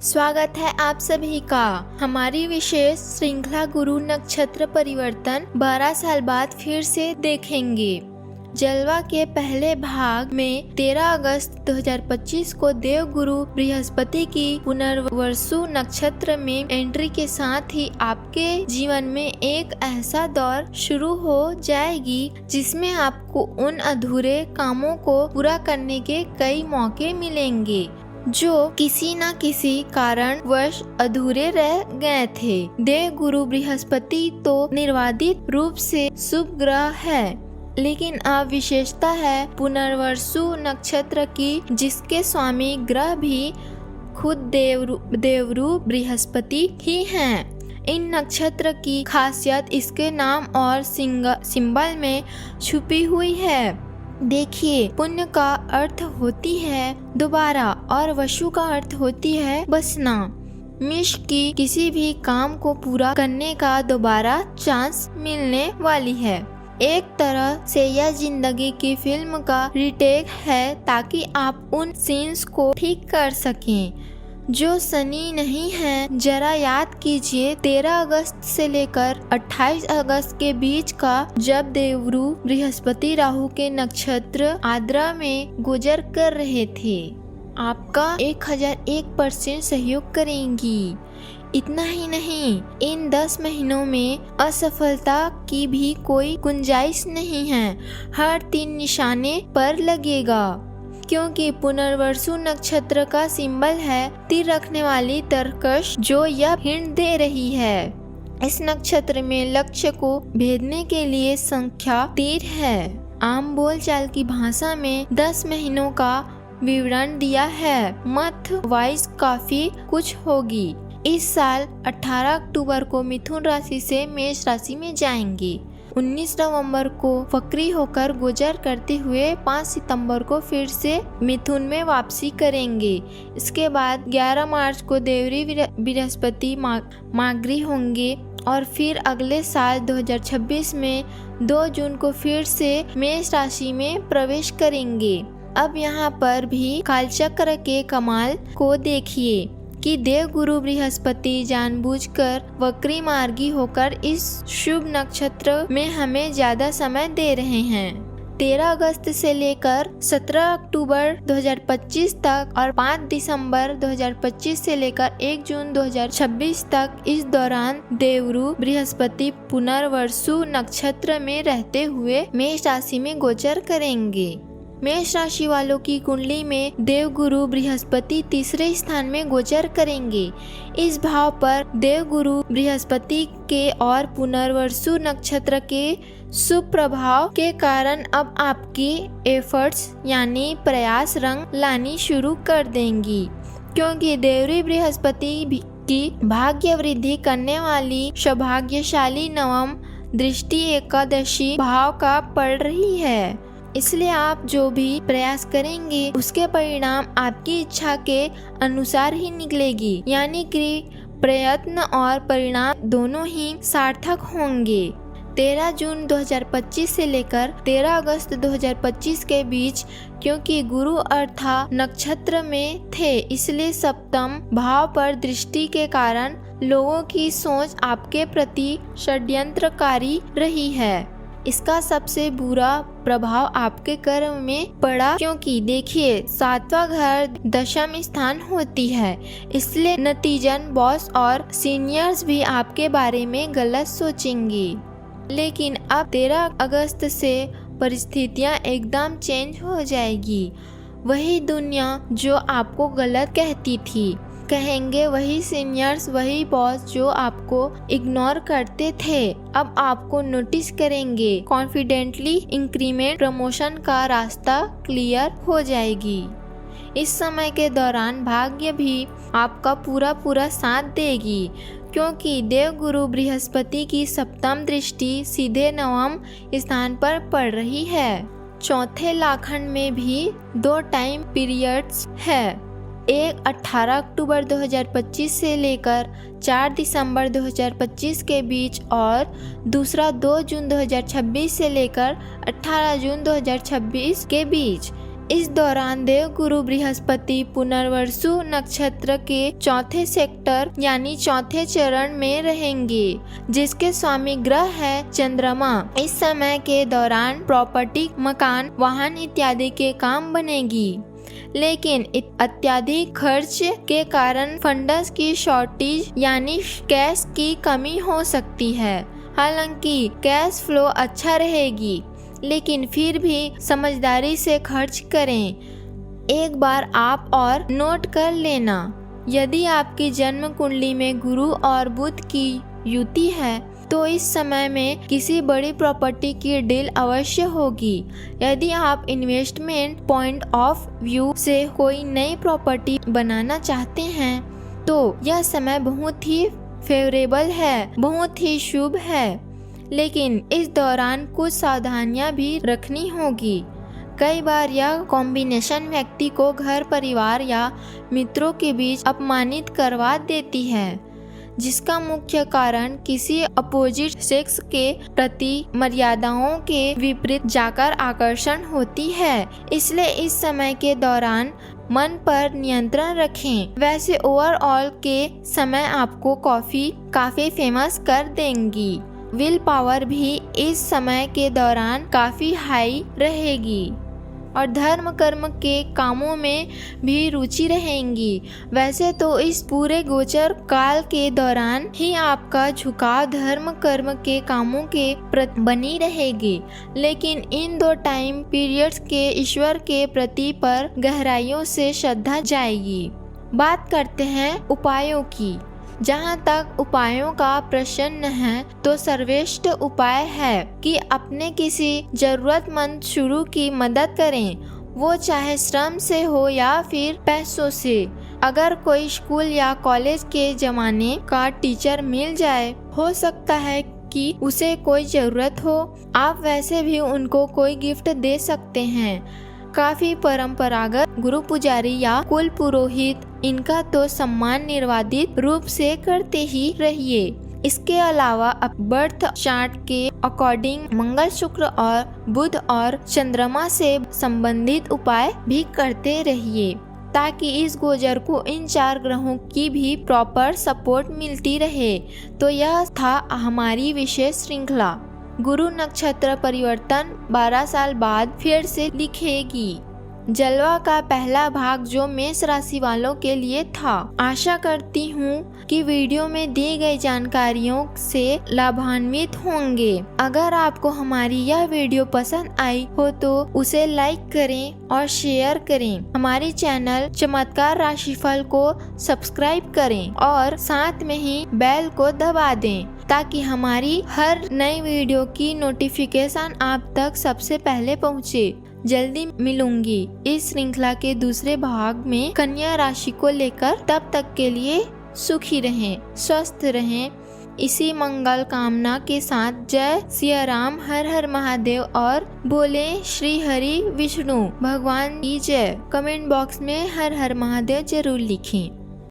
स्वागत है आप सभी का हमारी विशेष श्रृंखला गुरु नक्षत्र परिवर्तन 12 साल बाद फिर से देखेंगे। जलवा के पहले भाग में 13 अगस्त 2025 को देव गुरु बृहस्पति की पुनर्वसु नक्षत्र में एंट्री के साथ ही आपके जीवन में एक ऐसा दौर शुरू हो जाएगी जिसमें आपको उन अधूरे कामों को पूरा करने के कई मौके मिलेंगे जो किसी न किसी कारणवश अधूरे रह गए थे। देव गुरु बृहस्पति तो निर्वादित रूप से शुभ ग्रह है, लेकिन अब विशेषता है पुनर्वसु नक्षत्र की, जिसके स्वामी ग्रह भी खुद देवरूप बृहस्पति ही हैं। इन नक्षत्र की खासियत इसके नाम और सिंबल में छुपी हुई है। देखिए, पुण्य का अर्थ होती है दोबारा और वसु का अर्थ होती है बसना। मिश की किसी भी काम को पूरा करने का दोबारा चांस मिलने वाली है। एक तरह से यह जिंदगी की फिल्म का रीटेक है ताकि आप उन सीन्स को ठीक कर सकें जो सनी नहीं है। जरा याद कीजिए 13 अगस्त से लेकर 28 अगस्त के बीच का, जब देवगुरु बृहस्पति राहु के नक्षत्र आद्रा में गुजर कर रहे थे। आपका 1001% सहयोग करेंगी। इतना ही नहीं, इन 10 महीनों में असफलता की भी कोई गुंजाइश नहीं है। हर 3 निशाने पर लगेगा, क्योंकि पुनर्वसु नक्षत्र का सिंबल है तीर रखने वाली तरकश, जो यह हिंट दे रही है। इस नक्षत्र में लक्ष्य को भेदने के लिए संख्या तीर है। आम बोलचाल की भाषा में 10 महीनों का विवरण दिया है। मत वाइज काफी कुछ होगी। इस साल 18 अक्टूबर को मिथुन राशि से मेष राशि में जाएंगी। 19 नवंबर को वक्री होकर गुजर करते हुए 5 सितंबर को फिर से मिथुन में वापसी करेंगे। इसके बाद 11 मार्च को देवरी बृहस्पति मागरी होंगे और फिर अगले साल 2026 में 2 जून को फिर से मेष राशि में प्रवेश करेंगे। अब यहाँ पर भी कालचक्र के कमाल को देखिए कि देव गुरु बृहस्पति जानबूझकर वक्री मार्गी होकर इस शुभ नक्षत्र में हमें ज्यादा समय दे रहे हैं। 13 अगस्त से लेकर 17 अक्टूबर 2025 तक और 5 दिसंबर 2025 से लेकर 1 जून 2026 तक, इस दौरान देवगुरु बृहस्पति पुनर्वसु नक्षत्र में रहते हुए मेष राशि में गोचर करेंगे। मेष राशि वालों की कुंडली में देव गुरु बृहस्पति तीसरे स्थान में गोचर करेंगे। इस भाव पर देव गुरु बृहस्पति के और पुनर्वसु नक्षत्र के शुभ प्रभाव के कारण अब आपकी एफर्ट्स यानी प्रयास रंग लानी शुरू कर देंगी, क्योंकि देवरी बृहस्पति की भाग्य वृद्धि करने वाली सौभाग्यशाली नवम दृष्टि एकादशी भाव का पड़ रही है। इसलिए आप जो भी प्रयास करेंगे उसके परिणाम आपकी इच्छा के अनुसार ही निकलेगी, यानी कि प्रयत्न और परिणाम दोनों ही सार्थक होंगे। 13 जून 2025 से लेकर 13 अगस्त 2025 के बीच, क्योंकि गुरु अर्थात नक्षत्र में थे, इसलिए सप्तम भाव पर दृष्टि के कारण लोगों की सोच आपके प्रति षड्यंत्रकारी रही है। इसका सबसे बुरा प्रभाव आपके कर्म में पड़ा, क्योंकि देखिए 7वां घर दशम स्थान होती है, इसलिए नतीजन बॉस और सीनियर्स भी आपके बारे में गलत सोचेंगे। लेकिन अब 13 अगस्त से परिस्थितियां एकदम चेंज हो जाएगी। वही दुनिया जो आपको गलत कहती थी, कहेंगे वही सीनियर्स, वही बॉस जो आपको इग्नोर करते थे, अब आपको नोटिस करेंगे। कॉन्फिडेंटली इंक्रीमेंट प्रमोशन का रास्ता क्लियर हो जाएगी। इस समय के दौरान भाग्य भी आपका पूरा साथ देगी, क्योंकि देव गुरु बृहस्पति की सप्तम दृष्टि सीधे नवम स्थान पर पड़ रही है। चौथे लाखंड में भी 2 टाइम पीरियड्स है। एक 18 अक्टूबर 2025 से लेकर 4 दिसंबर 2025 के बीच और दूसरा 2 जून 2026 से लेकर 18 जून 2026 के बीच। इस दौरान देव गुरु बृहस्पति पुनर्वसु नक्षत्र के चौथे सेक्टर यानी चौथे चरण में रहेंगे, जिसके स्वामी ग्रह है चंद्रमा। इस समय के दौरान प्रॉपर्टी, मकान, वाहन इत्यादि के काम बनेगी, लेकिन अत्यधिक खर्च के कारण फंड्स की शॉर्टेज यानी कैश की कमी हो सकती है। हालांकि कैश फ्लो अच्छा रहेगी, लेकिन फिर भी समझदारी से खर्च करें। एक बार आप और नोट कर लेना, यदि आपकी जन्म कुंडली में गुरु और बुध की युति है तो इस समय में किसी बड़ी प्रॉपर्टी की डील अवश्य होगी। यदि आप इन्वेस्टमेंट पॉइंट ऑफ व्यू से कोई नई प्रॉपर्टी बनाना चाहते हैं तो यह समय बहुत ही फेवरेबल है, बहुत ही शुभ है, लेकिन इस दौरान कुछ सावधानियां भी रखनी होगी। कई बार यह कॉम्बिनेशन व्यक्ति को घर परिवार या मित्रों के बीच अपमानित करवा देती है, जिसका मुख्य कारण किसी अपोजिट सेक्स के प्रति मर्यादाओं के विपरीत जाकर आकर्षण होती है। इसलिए इस समय के दौरान मन पर नियंत्रण रखें। वैसे ओवरऑल के समय आपको कॉफी काफी फेमस कर देंगी। विल पावर भी इस समय के दौरान काफी हाई रहेगी और धर्म कर्म के कामों में भी रुचि रहेंगी। वैसे तो इस पूरे गोचर काल के दौरान ही आपका झुकाव धर्म कर्म के कामों के प्रति बनी रहेगी, लेकिन इन 2 टाइम पीरियड्स के ईश्वर के प्रति पर गहराइयों से श्रद्धा जाएगी। बात करते हैं उपायों की। जहाँ तक उपायों का प्रश्न है तो सर्वश्रेष्ठ उपाय है कि अपने किसी जरूरतमंद शुरू की मदद करें, वो चाहे श्रम से हो या फिर पैसों से। अगर कोई स्कूल या कॉलेज के जमाने का टीचर मिल जाए, हो सकता है कि उसे कोई ज़रूरत हो, आप वैसे भी उनको कोई गिफ्ट दे सकते हैं। काफी परंपरागत गुरु पुजारी या कुल पुरोहित, इनका तो सम्मान निर्वाधित रूप से करते ही रहिए। इसके अलावा अब बर्थ चार्ट के अकॉर्डिंग मंगल, शुक्र और बुध और चंद्रमा से संबंधित उपाय भी करते रहिए, ताकि इस गोचर को इन 4 ग्रहों की भी प्रॉपर सपोर्ट मिलती रहे। तो यह था हमारी विशेष श्रृंखला। गुरु नक्षत्र परिवर्तन 12 साल बाद फिर से लिखेगी। जलवा का पहला भाग जो मेष राशि वालों के लिए था। आशा करती हूँ कि वीडियो में दी गई जानकारियों से लाभान्वित होंगे। अगर आपको हमारी यह वीडियो पसंद आई हो तो उसे लाइक करें और शेयर करें। हमारी चैनल चमत्कार राशिफल को सब्सक्राइब करें और साथ में ही बेल को दबा दें, ताकि हमारी हर नई वीडियो की नोटिफिकेशन आप तक सबसे पहले पहुँचे। जल्दी मिलूंगी इस श्रृंखला के दूसरे भाग में कन्या राशि को लेकर। तब तक के लिए सुखी रहें, स्वस्थ रहें, इसी मंगल कामना के साथ जय सिया राम, हर हर महादेव और बोले श्री हरि विष्णु भगवान की जय। कमेंट बॉक्स में हर हर महादेव जरूर लिखें।